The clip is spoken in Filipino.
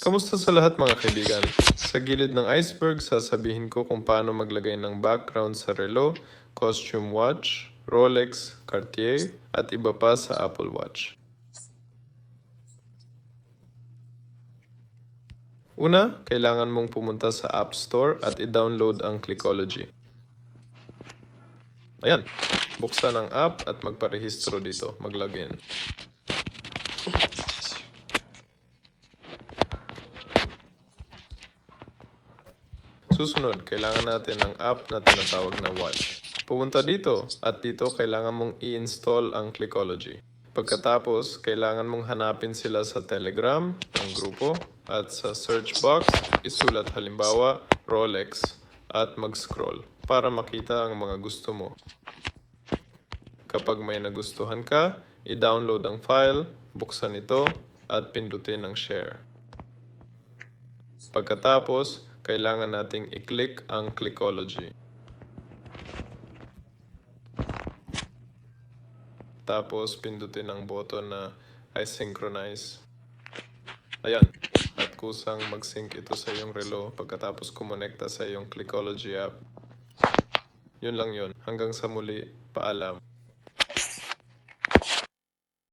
Kamusta sa lahat mga kaibigan? Sa gilid ng iceberg, sasabihin ko kung paano maglagay ng background sa relo, costume watch, Rolex, Cartier, at iba pa sa Apple Watch. Una, kailangan mong pumunta sa App Store at i-download ang Clickology. Ayan, buksan ang app at magparehistro dito, mag-login. Susunod, kailangan natin ng app na tinatawag na Watch. Pumunta dito at dito kailangan mong i-install ang Clickology. Pagkatapos, kailangan mong hanapin sila sa Telegram, ang grupo, at sa search box, isulat halimbawa Rolex at mag-scroll para makita ang mga gusto mo. Kapag may nagustuhan ka, i-download ang file, buksan ito, at pindutin ang share. Pagkatapos, kailangan nating i-click ang Clickology. Tapos, pindutin ang button na I synchronize. Ayan. At kusang mag-sync ito sa iyong relo pagkatapos kumonekta sa iyong Clickology app. Yun lang yun. Hanggang sa muli, paalam.